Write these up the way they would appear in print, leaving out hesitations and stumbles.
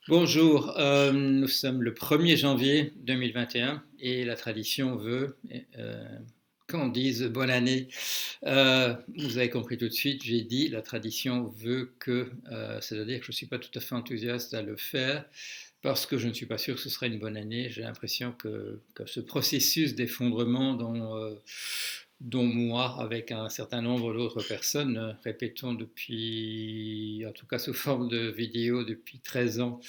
Bonjour, nous sommes le 1er janvier 2021 et la tradition veut qu'on dise bonne année. Vous avez compris tout de suite, j'ai dit la tradition veut que, c'est-à-dire que je ne suis pas tout à fait enthousiaste à le faire parce que je ne suis pas sûr que ce sera une bonne année. J'ai l'impression que ce processus d'effondrement dont moi, avec un certain nombre d'autres personnes, répétons depuis, en tout cas sous forme de vidéo depuis 13 ans,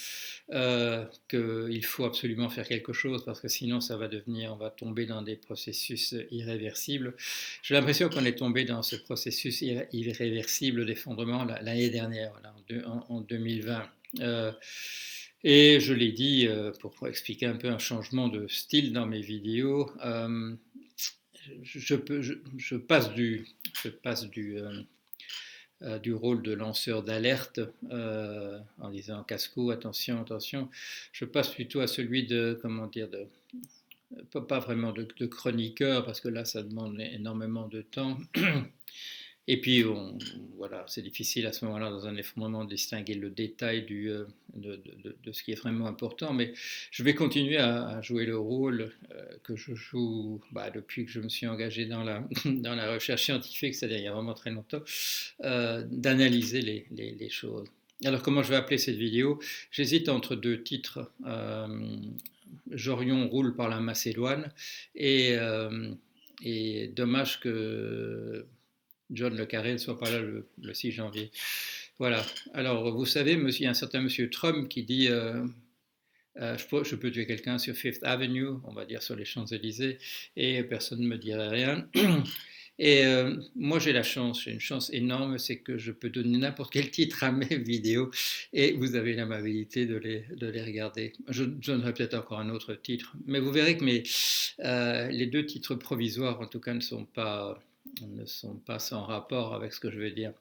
qu'il faut absolument faire quelque chose parce que sinon ça va devenir, on va tomber dans des processus irréversibles. J'ai l'impression qu'on est tombé dans ce processus irréversible d'effondrement l'année dernière, voilà, en 2020. Et je l'ai dit pour expliquer un peu un changement de style dans mes vidéos. Je passe du rôle de lanceur d'alerte en disant casse-cou, attention, attention. Je passe plutôt à celui de, comment dire, pas vraiment de chroniqueur parce que là ça demande énormément de temps. Et puis, voilà, c'est difficile à ce moment-là, dans un effondrement, de distinguer le détail de ce qui est vraiment important. Mais je vais continuer à jouer le rôle que je joue depuis que je me suis engagé dans la recherche scientifique, c'est-à-dire il y a vraiment très longtemps, d'analyser les choses. Alors, comment je vais appeler cette vidéo? J'hésite entre deux titres. Jorion roule par la Macédoine et dommage que John Le Carré ne soit pas là le 6 janvier. Voilà. Alors, vous savez, il y a un certain monsieur Trump qui dit je peux tuer quelqu'un sur Fifth Avenue, on va dire sur les Champs-Élysées, et personne ne me dirait rien. Et moi, j'ai une chance énorme, c'est que je peux donner n'importe quel titre à mes vidéos et vous avez l'amabilité de les regarder. Je donnerai peut-être encore un autre titre, mais vous verrez que les deux titres provisoires, en tout cas, ne sont pas sans rapport avec ce que je vais dire.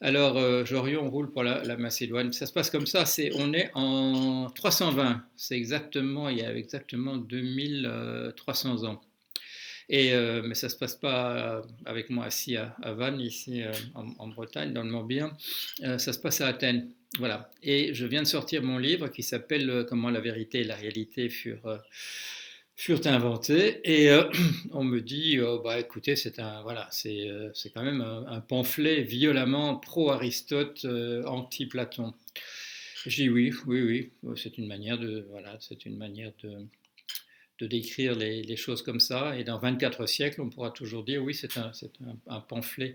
Alors, Jorion roule pour la Macédoine. Ça se passe comme ça. On est en 320. Il y a exactement 2300 ans. Mais ça ne se passe pas avec moi assis à Vannes, ici en Bretagne, dans le Morbihan. Ça se passe à Athènes. Voilà. Et je viens de sortir mon livre qui s'appelle Comment la vérité et la réalité furent inventés. Et on me dit, écoutez, c'est quand même un pamphlet violemment pro-Aristote, anti-Platon. Je dis oui, oui, oui, c'est une manière de décrire les choses comme ça. Et dans 24 siècles, on pourra toujours dire oui, c'est un pamphlet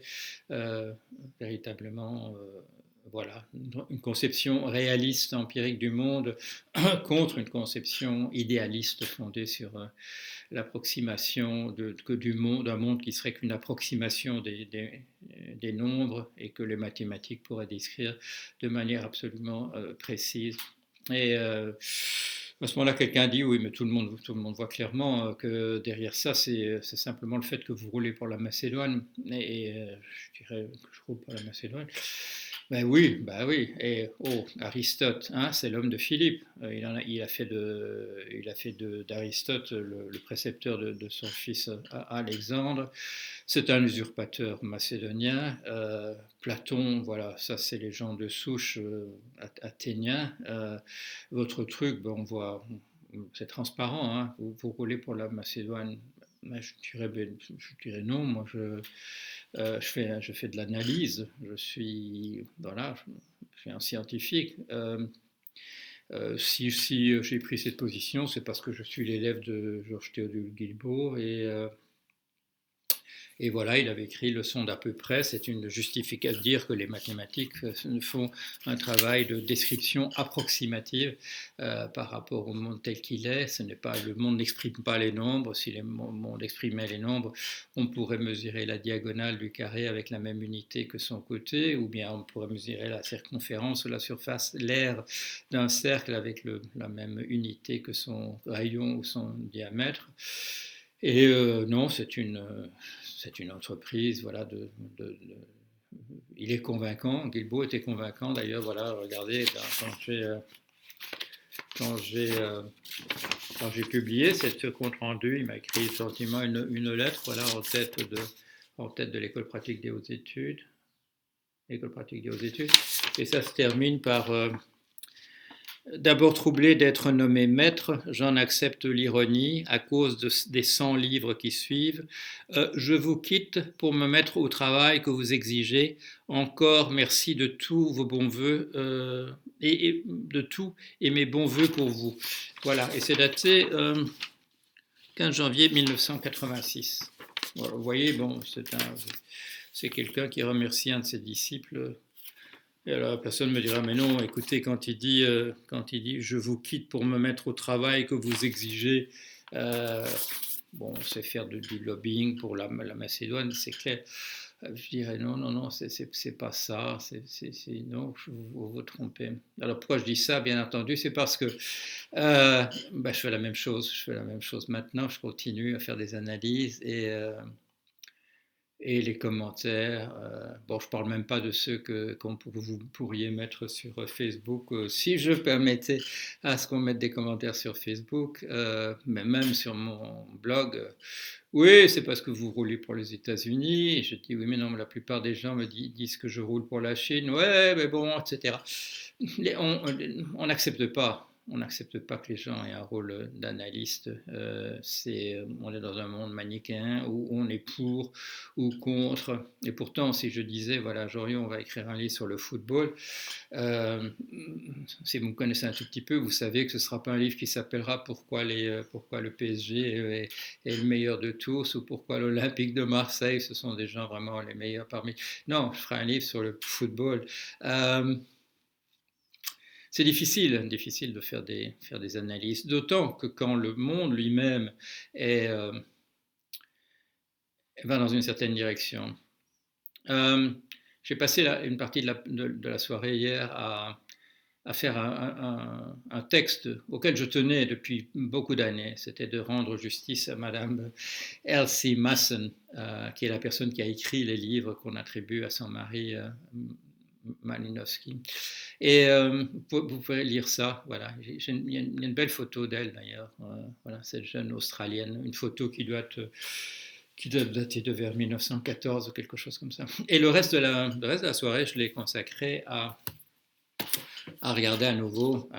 véritablement, voilà, une conception réaliste, empirique du monde contre une conception idéaliste fondée sur l'approximation d'un monde qui serait qu'une approximation des nombres et que les mathématiques pourraient décrire de manière absolument précise. Et à ce moment-là, quelqu'un dit oui, mais tout le monde voit clairement que derrière ça, c'est simplement le fait que vous roulez pour la Macédoine. Et je dirais que je roule pour la Macédoine. Ben oui, ben oui. Et Aristote, hein, c'est l'homme de Philippe. Il a fait d'Aristote le précepteur de son fils Alexandre. C'est un usurpateur macédonien. Platon, voilà, ça c'est les gens de souche athéniens. Votre truc, ben, c'est transparent, hein, vous roulez pour la Macédoine. Ben, je dirais non, moi je fais de l'analyse, je suis un scientifique. Si j'ai pris cette position, c'est parce que je suis l'élève de Georges Théodule Guilbault et voilà, il avait écrit Leçon d'à peu près. C'est une justification de dire que les mathématiques font un travail de description approximative par rapport au monde tel qu'il est. Le monde n'exprime pas les nombres. Si le monde exprimait les nombres, on pourrait mesurer la diagonale du carré avec la même unité que son côté, ou bien on pourrait mesurer la circonférence ou la surface, l'aire d'un cercle avec la même unité que son rayon ou son diamètre. Et non, c'est une entreprise, voilà, il est convaincant. Guilbault était convaincant, d'ailleurs, voilà, regardez, quand j'ai publié cette compte rendu, il m'a écrit gentiment une lettre, voilà, en tête de l'école pratique des hautes études, et ça se termine par D'abord troublé d'être nommé maître, j'en accepte l'ironie à cause des 100 livres qui suivent. Je vous quitte pour me mettre au travail que vous exigez. Encore merci de tous vos bons voeux et de tout et mes bons voeux pour vous. Voilà, et c'est daté 15 janvier 1986. Voilà, vous voyez, bon, c'est quelqu'un qui remercie un de ses disciples. Et alors la personne me dira, mais non, écoutez, quand il dit je vous quitte pour me mettre au travail que vous exigez, euh, bon, c'est faire du lobbying pour la Macédoine, c'est clair. Je dirais non, non, non, c'est pas ça, non, vous vous trompez. Alors pourquoi je dis ça? Bien entendu, c'est parce que je fais la même chose, maintenant, je continue à faire des analyses et les commentaires. Bon, je ne parle même pas de ceux que vous pourriez mettre sur Facebook. Si je permettais à ce qu'on mette des commentaires sur Facebook, mais même sur mon blog, oui, c'est parce que vous roulez pour les États-Unis. Et je dis oui, mais non, mais la plupart des gens me disent que je roule pour la Chine. Ouais, mais bon, etc. On n'accepte pas. On n'accepte pas que les gens aient un rôle d'analyste. On est dans un monde manichéen où on est pour ou contre. Et pourtant, si je disais, voilà, Jorion, on va écrire un livre sur le football, euh, si vous me connaissez un tout petit peu, vous savez que ce ne sera pas un livre qui s'appellera pourquoi le PSG est le meilleur de tous ou pourquoi l'Olympique de Marseille, ce sont des gens vraiment les meilleurs parmi. Non, je ferai un livre sur le football. Euh, c'est difficile de faire des analyses, d'autant que quand le monde lui-même va dans une certaine direction. J'ai passé une partie de la soirée hier à faire un texte auquel je tenais depuis beaucoup d'années. C'était de rendre justice à Madame Elsie Masson, qui est la personne qui a écrit les livres qu'on attribue à son mari Malinowski. Et vous pouvez lire ça. Voilà. Il y a une belle photo d'elle d'ailleurs. Voilà, cette jeune Australienne. Une photo qui doit dater de vers 1914 ou quelque chose comme ça. Et le reste de la soirée, je l'ai consacré à regarder à nouveau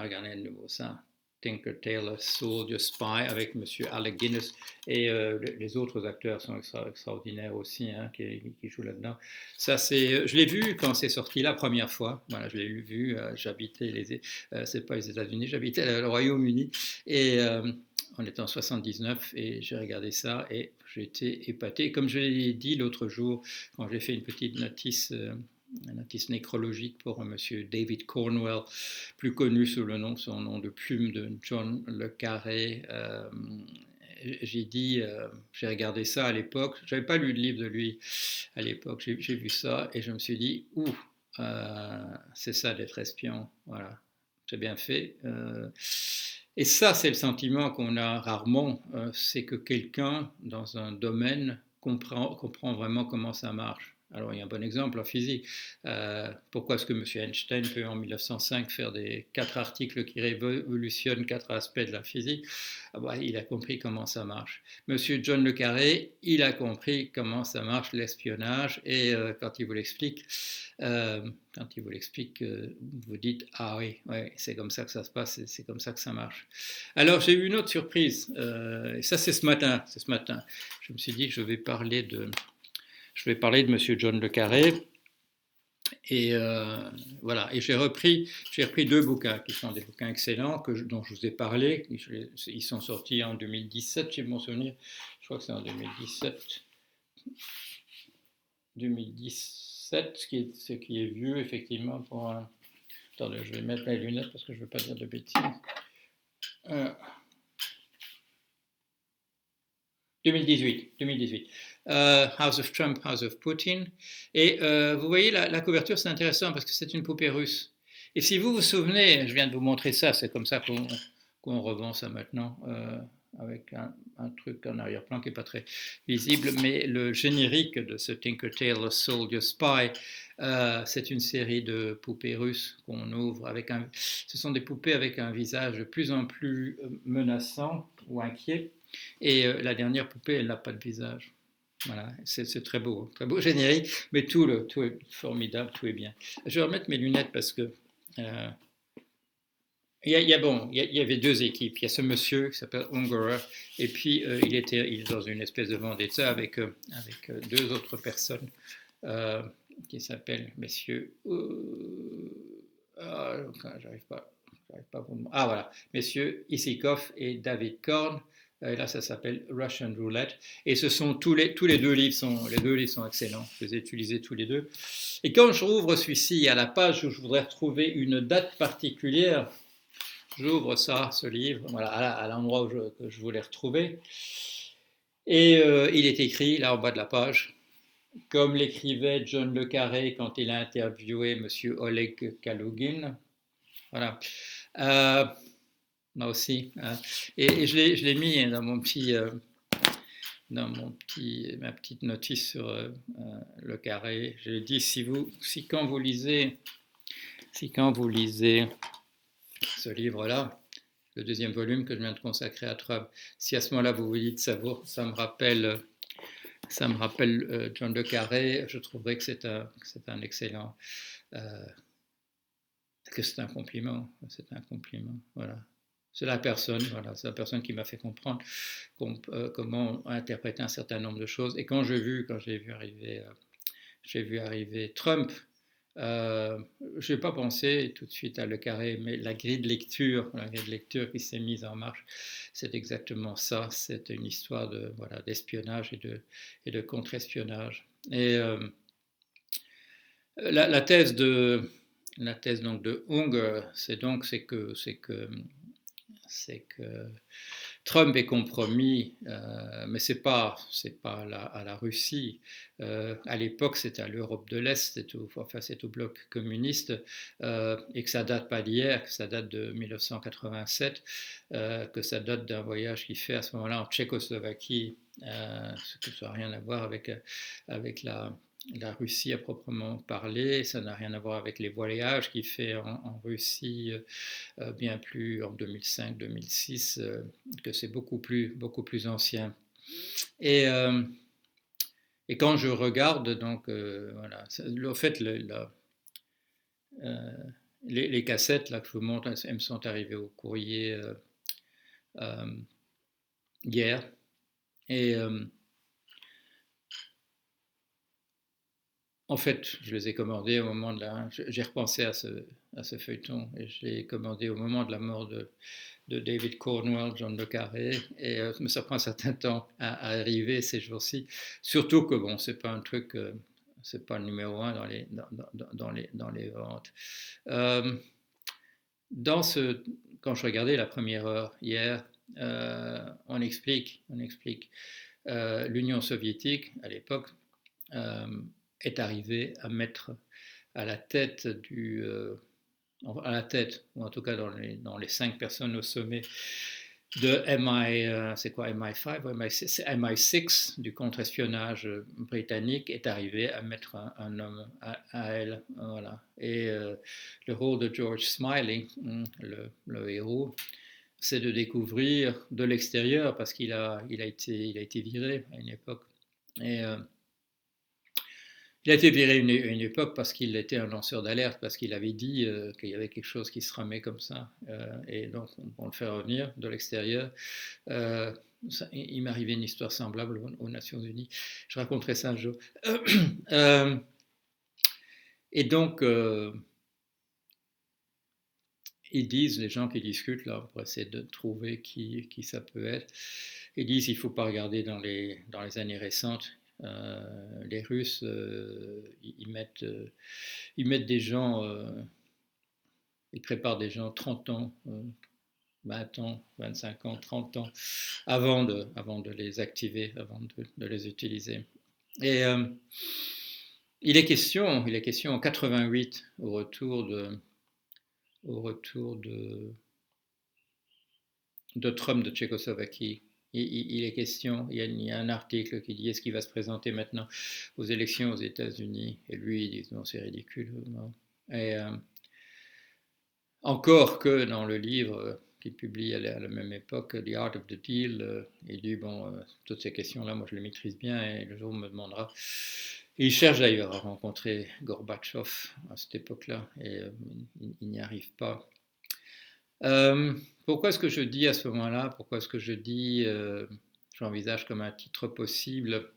ça. Tinker Tailor Soldier Spy avec Monsieur Alec Guinness et les autres acteurs sont extraordinaires aussi qui jouent là-dedans. Ça je l'ai vu quand c'est sorti la première fois. Voilà, je l'ai vu. J'habitais c'est pas les États-Unis, j'habitais le Royaume-Uni et on était en 79 et j'ai regardé ça et j'ai été épaté. Comme je l'ai dit l'autre jour quand j'ai fait une petite notice nécrologique pour un monsieur David Cornwell, plus connu sous son nom de plume de John Le Carré. J'ai regardé ça à l'époque, je n'avais pas lu le livre de lui à l'époque, j'ai vu ça et je me suis dit, c'est ça d'être espion, voilà, c'est bien fait. Et ça, c'est le sentiment qu'on a rarement, c'est que quelqu'un dans un domaine comprend vraiment comment ça marche. Alors, il y a un bon exemple en physique. Pourquoi est-ce que M. Einstein peut en 1905 faire 4 articles qui révolutionnent 4 aspects de la physique? Il a compris comment ça marche. M. John Le Carré, il a compris comment ça marche l'espionnage et quand il vous l'explique, vous dites ah oui, ouais, c'est comme ça que ça se passe, c'est comme ça que ça marche. Alors j'ai eu une autre surprise, et ça c'est ce matin. Je me suis dit que je vais parler de Monsieur John Le Carré. Et voilà. Et j'ai repris 2 bouquins qui sont des bouquins excellents dont je vous ai parlé. Ils sont sortis en 2017, j'ai mon souvenir. Je crois que c'est en 2017, ce qui est vieux effectivement pour un. Attendez, je vais mettre mes lunettes parce que je ne veux pas dire de bêtises. 2018. House of Trump, House of Putin. Et vous voyez, la couverture, c'est intéressant parce que c'est une poupée russe. Et si vous vous souvenez, je viens de vous montrer ça, c'est comme ça qu'on revend ça maintenant, avec un truc en arrière-plan qui n'est pas très visible, mais le générique de ce Tinker Tailor Soldier Spy, c'est une série de poupées russes qu'on ouvre ce sont des poupées avec un visage de plus en plus menaçant ou inquiet. Et la dernière poupée, elle n'a pas de visage. Voilà, c'est très beau générique, mais tout est formidable, tout est bien. Je vais remettre mes lunettes parce que il y avait deux équipes. Il y a ce monsieur qui s'appelle Ungerer, et puis il est dans une espèce de vendetta avec deux autres personnes qui s'appellent messieurs. J'arrive pas à vous. Ah voilà, messieurs Isikoff et David Korn. Et là, ça s'appelle Russian Roulette. Et ce sont tous les deux livres sont excellents. Je les ai utilisés tous les deux. Et quand je rouvre celui-ci à la page où je voudrais retrouver une date particulière, j'ouvre ce livre, voilà, à l'endroit que je voulais retrouver. Et il est écrit, là, en bas de la page, comme l'écrivait John le Carré quand il a interviewé M. Oleg Kalugin. Voilà. Là aussi. Hein. Et je l'ai mis dans ma petite notice sur le Carré. Je dit, si quand vous lisez ce livre-là, le deuxième volume que je viens de consacrer à Trump, si à ce moment-là vous vous dites ça me rappelle John le Carré, je trouverais que c'est un excellent, que c'est un compliment, voilà. C'est la personne qui m'a fait comprendre comment interpréter un certain nombre de choses. Et quand j'ai vu arriver Trump, je n'ai pas pensé tout de suite à Le Carré, mais la grille de lecture qui s'est mise en marche, c'est exactement ça. C'est une histoire d'espionnage et de contre-espionnage. Et la thèse donc de Unger, c'est que Trump est compromis, mais c'est pas à la Russie. À l'époque, c'était à l'Europe de l'Est, c'est au bloc communiste, et que ça date pas d'hier, que ça date de 1987, que ça date d'un voyage qu'il fait à ce moment-là en Tchécoslovaquie, ce qui n'a rien à voir avec la Russie à proprement parler, ça n'a rien à voir avec les voyages qu'il fait en Russie bien plus en 2005-2006, que c'est beaucoup plus ancien. Et quand je regarde, donc, voilà, en fait, les cassettes là, que je vous montre, elles me sont arrivées au courrier hier. Et en fait, je les ai commandées au moment de j'ai repensé à ce feuilleton et je l'ai commandé au moment de la mort de David Cornwell, John le Carré, et ça prend un certain temps à arriver ces jours-ci. Surtout que bon, c'est pas un truc, c'est pas le numéro un dans les ventes. Quand je regardais la première heure hier, on explique l'Union soviétique à l'époque est arrivée à mettre à la tête ou en tout cas dans les 5 personnes au sommet de MI5 ou MI6 du contre-espionnage britannique est arrivé à mettre un homme à elle. Voilà. Et le rôle de George Smiley, le héros, c'est de découvrir de l'extérieur parce qu'il a été viré à une époque. Et il a été viré à une époque parce qu'il était un lanceur d'alerte, parce qu'il avait dit qu'il y avait quelque chose qui se ramait comme ça. Et donc, on le fait revenir de l'extérieur. Il m'est arrivé une histoire semblable aux Nations Unies. Je raconterai ça un jour. Et donc, ils disent, les gens qui discutent là, pour essayer de trouver qui ça peut être, ils disent qu'il ne faut pas regarder dans les années récentes. Les Russes, ils mettent des gens, ils préparent des gens 30 ans, 20 ans, 25 ans, 30 ans avant de les activer, avant de les utiliser. Et il est question en 88 au retour de Trump de Tchécoslovaquie. Il est question, il y a un article qui dit est-ce qu'il va se présenter maintenant aux élections aux États-Unis? Et lui, il dit non, c'est ridicule. Non. Et encore que dans le livre qu'il publie à la même époque, The Art of the Deal, il dit bon, toutes ces questions-là, moi je les maîtrise bien et le jour on me demandera. Et il cherche d'ailleurs à rencontrer Gorbatchev à cette époque-là et il n'y arrive pas. Pourquoi est-ce que je dis à ce moment-là, pourquoi est-ce que je dis, j'envisage comme un titre possible,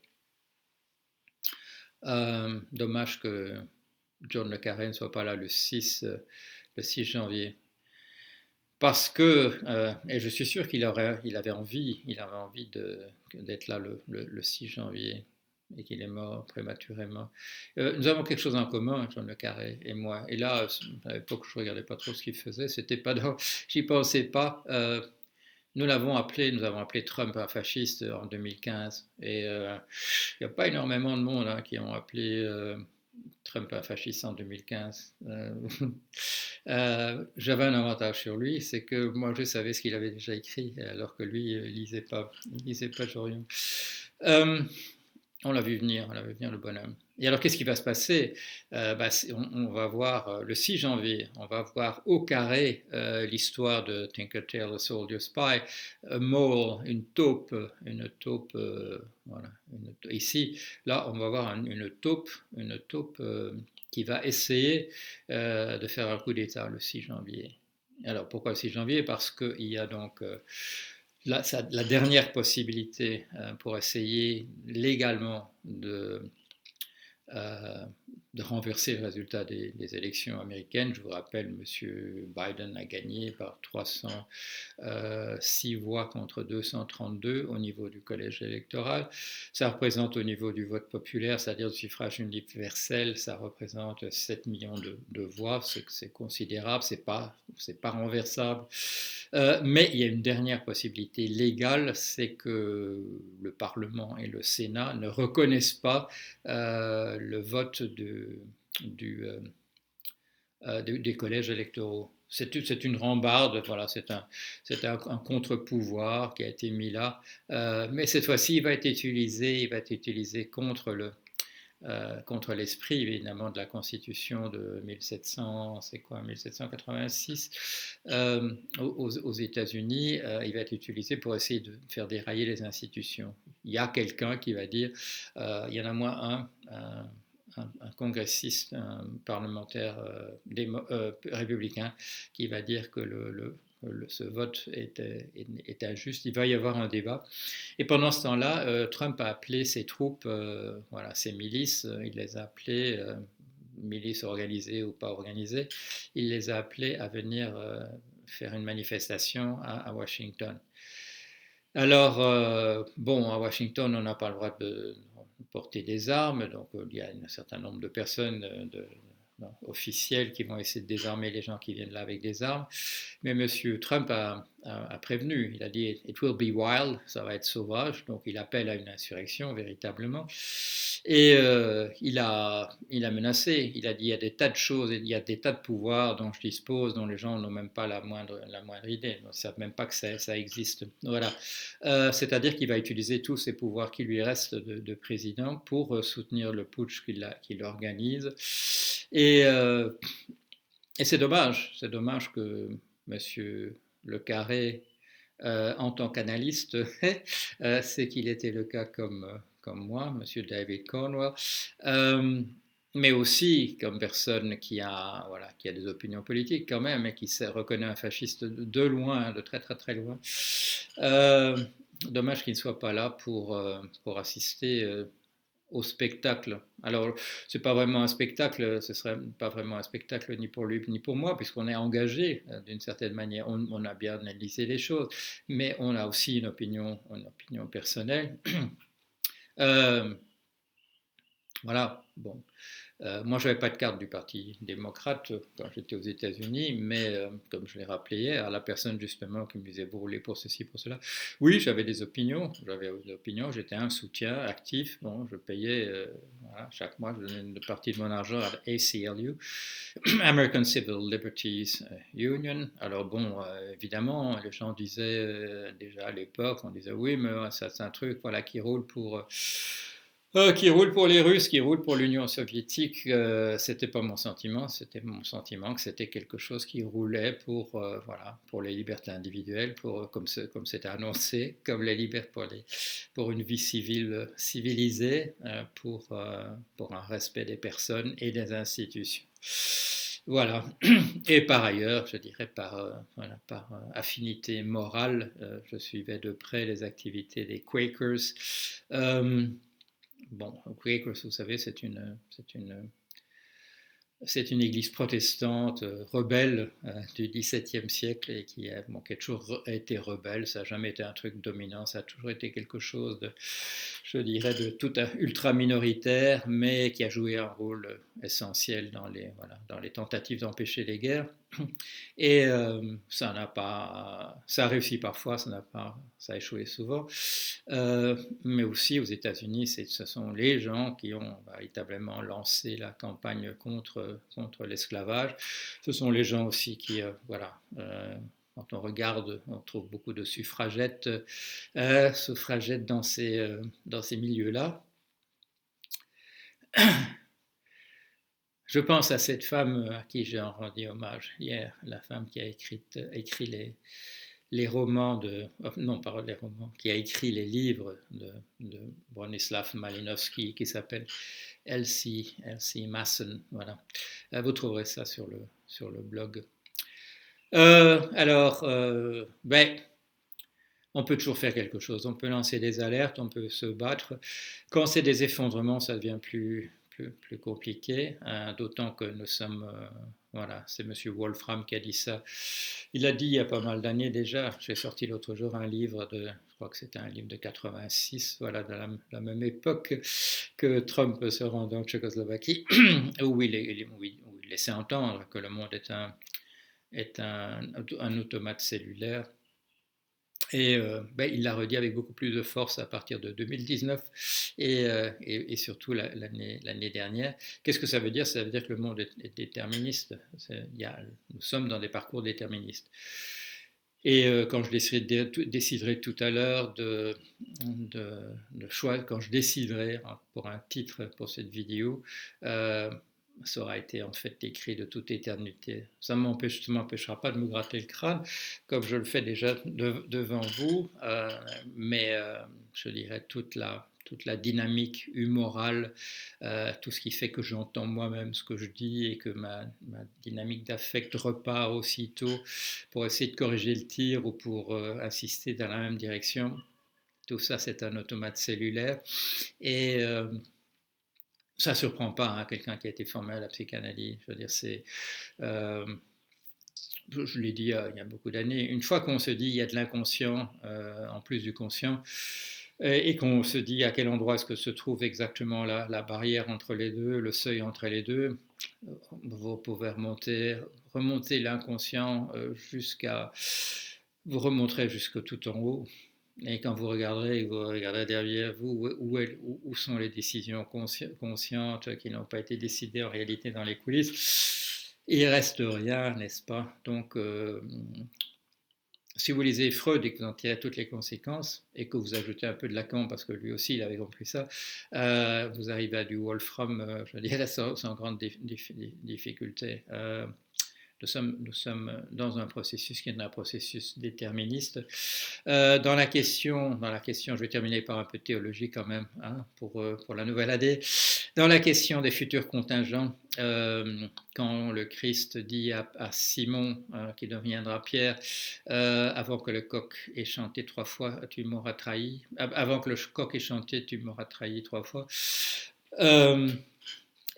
dommage que John le Carré ne soit pas là le 6 janvier. Parce que, et je suis sûr il avait envie d'être là le 6 janvier et qu'il est mort prématurément. Nous avons quelque chose en commun, John le Carré et moi. Et là, à l'époque, je ne regardais pas trop ce qu'il faisait, c'était pas j'y pensais pas. Nous avons appelé Trump un fasciste en 2015. Et il n'y a pas énormément de monde hein, qui ont appelé Trump un fasciste en 2015. J'avais un avantage sur lui, c'est que moi je savais ce qu'il avait déjà écrit, alors que lui il lisait pas Jorion. Euh, on l'a vu venir le bonhomme. Et alors qu'est-ce qui va se passer on va voir le 6 janvier, on va voir au carré l'histoire de Tinker Tailor the Soldier Spy, Mole, une taupe voilà, ici, là on va voir une taupe qui va essayer de faire un coup d'État le 6 janvier. Alors pourquoi le 6 janvier? Parce qu'il y a donc la dernière possibilité pour essayer légalement euh, de renverser le résultat des élections américaines. Je vous rappelle, M. Biden a gagné par 306 voix contre 232 au niveau du collège électoral. Ça représente au niveau du vote populaire, c'est-à-dire du suffrage universel, ça représente 7 millions de voix, c'est considérable, c'est pas renversable. Mais il y a une dernière possibilité légale, c'est que le Parlement et le Sénat ne reconnaissent pas le vote des collèges électoraux. C'est une rambarde, voilà, c'est un contre-pouvoir qui a été mis là, mais cette fois-ci il va être utilisé contre l'esprit évidemment de la Constitution de 1700, c'est quoi, 1786 aux États-Unis, il va être utilisé pour essayer de faire dérailler les institutions. Il y a quelqu'un qui va dire, il y en a moins un congressiste, un parlementaire républicain qui va dire que ce vote est injuste. Il va y avoir un débat. Et pendant ce temps-là, Trump a appelé ses troupes, voilà, ses milices, il les a appelées, milices organisées ou pas organisées, il les a appelées à venir faire une manifestation à Washington. Alors, bon, à Washington, on n'a pas le droit de porter des armes, donc il y a un certain nombre de personnes officiels qui vont essayer de désarmer les gens qui viennent là avec des armes. Mais M. Trump a prévenu, il a dit "It will be wild", ça va être sauvage, donc il appelle à une insurrection véritablement. Et il a menacé, il a dit il y a des tas de choses, il y a des tas de pouvoirs dont je dispose, dont les gens n'ont même pas la moindre idée, ils ne savent même pas que ça existe. Voilà. C'est-à-dire qu'il va utiliser tous ces pouvoirs qui lui restent de président pour soutenir le putsch qu'il organise. Et, euh, et c'est dommage que M. Le Carré, en tant qu'analyste, c'est qu'il était le cas comme moi, M. David Cornwell, mais aussi comme personne qui a des opinions politiques quand même et qui reconnaît un fasciste de loin, de très très très loin. Euh, Dommage qu'il ne soit pas là pour assister au spectacle. Alors, c'est pas vraiment un spectacle, ce serait pas vraiment un spectacle ni pour lui ni pour moi, puisqu'on est engagé d'une certaine manière. On a bien analysé les choses, mais on a aussi une opinion personnelle. Euh, voilà, bon. Moi, je n'avais pas de carte du Parti démocrate quand j'étais aux États-Unis, mais comme je l'ai rappelé hier, la personne justement qui me disait vous roulez pour ceci, pour cela, oui, j'avais des opinions, j'étais un soutien actif, bon, je payais, voilà, chaque mois, je donnais une partie de mon argent à l'ACLU, American Civil Liberties Union. Alors bon, évidemment, les gens disaient déjà à l'époque, on disait oui, mais ça c'est un truc voilà, qui roule pour les Russes, qui roule pour l'Union soviétique, c'était pas mon sentiment, c'était mon sentiment que c'était quelque chose qui roulait voilà, pour les libertés individuelles, comme c'était annoncé, comme les libertés pour une vie civile civilisée, pour un respect des personnes et des institutions. Voilà. Et par ailleurs, je dirais voilà, par affinité morale, je suivais de près les activités des Quakers. Euh, bon, Quakers, vous savez, c'est une église protestante rebelle du XVIIe siècle et bon, qui a toujours été rebelle. Ça n'a jamais été un truc dominant, ça a toujours été quelque chose de, je dirais, de tout ultra minoritaire, mais qui a joué un rôle essentiel voilà, dans les tentatives d'empêcher les guerres. Et ça a réussi parfois, ça a échoué souvent. Mais aussi aux États-Unis, ce sont les gens qui ont véritablement lancé la campagne contre l'esclavage. Ce sont les gens aussi qui, voilà, quand on regarde, on trouve beaucoup de suffragettes dans ces milieux-là. Je pense à cette femme à qui j'ai rendu hommage hier, la femme qui a écrit les romans non, pas les romans, qui a écrit les livres de Bronislaw Malinowski, qui s'appelle Elsie Masson. Voilà. Vous trouverez ça sur le blog. Ben, on peut toujours faire quelque chose. On peut lancer des alertes, on peut se battre. Quand c'est des effondrements, ça devient plus compliqué, hein, d'autant que nous sommes, voilà, c'est M. Wolfram qui a dit ça. Il a dit il y a pas mal d'années déjà. J'ai sorti l'autre jour un livre je crois que c'était un livre de 86, voilà, de la même époque que Trump se rend en Tchécoslovaquie, où il laissait entendre que le monde est un automate cellulaire. Et ben, il l'a redit avec beaucoup plus de force à partir de 2019 et surtout l'année dernière. Qu'est-ce que ça veut dire? Ça veut dire que le monde est déterministe. Nous sommes dans des parcours déterministes. Et quand je déciderai tout à l'heure de choix, quand je déciderai pour un titre pour cette vidéo, ça aura été en fait écrit de toute éternité. Ça ne m'empêchera pas de me gratter le crâne, comme je le fais déjà devant vous, mais je dirais toute la dynamique humorale, tout ce qui fait que j'entends moi-même ce que je dis et que ma dynamique d'affect repart aussitôt pour essayer de corriger le tir ou pour insister dans la même direction. Tout ça, c'est un automate cellulaire. Et ça ne surprend pas hein, quelqu'un qui a été formé à la psychanalyse. Je veux dire, je l'ai dit il y a beaucoup d'années, une fois qu'on se dit il y a de l'inconscient en plus du conscient, et qu'on se dit à quel endroit est-ce que se trouve exactement la barrière entre les deux, le seuil entre les deux, vous pouvez remonter l'inconscient vous remonterez jusque tout en haut. Et quand vous regarderez derrière vous où sont les décisions conscientes qui n'ont pas été décidées en réalité dans les coulisses, il ne reste rien, n'est-ce pas? Donc, si vous lisez Freud et que vous en tirez toutes les conséquences, et que vous ajoutez un peu de Lacan, parce que lui aussi il avait compris ça, vous arrivez à du Wolfram, je dirais, sans grande difficulté. Nous sommes dans un processus qui est un processus déterministe. Dans la question, je vais terminer par un peu de théologie quand même, hein, pour la nouvelle année. Dans la question des futurs contingents, quand le Christ dit à Simon, qui deviendra Pierre, avant que le coq ait chanté 3 fois, tu m'auras trahi. Avant que le coq ait chanté, tu m'auras trahi 3 fois.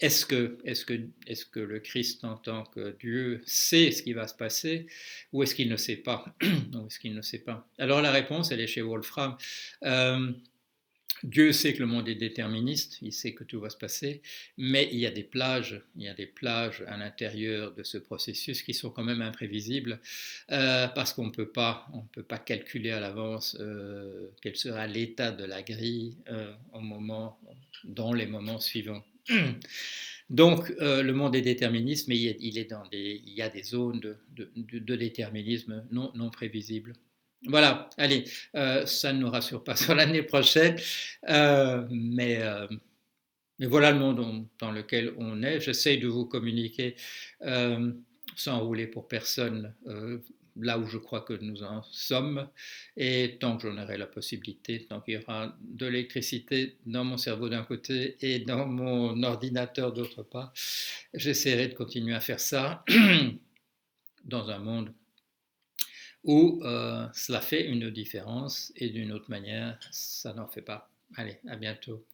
Est-ce que le Christ, en tant que Dieu, sait ce qui va se passer ou est-ce qu'il ne sait pas? Est-ce qu'il ne sait pas? Alors la réponse, elle est chez Wolfram. Dieu sait que le monde est déterministe, il sait que tout va se passer, mais il y a des plages à l'intérieur de ce processus qui sont quand même imprévisibles parce qu'on ne peut pas calculer à l'avance quel sera l'état de la grille dans les moments suivants. Donc, le monde est déterministe, mais il y a des zones de déterminisme non prévisibles. Voilà, allez, ça ne nous rassure pas sur l'année prochaine, mais voilà le monde dans lequel on est. J'essaye de vous communiquer sans rouler pour personne là où je crois que nous en sommes. Et tant que j'en aurai la possibilité, tant qu'il y aura de l'électricité dans mon cerveau d'un côté et dans mon ordinateur d'autre part, j'essaierai de continuer à faire ça dans un monde où cela fait une différence et d'une autre manière, ça n'en fait pas. Allez, à bientôt.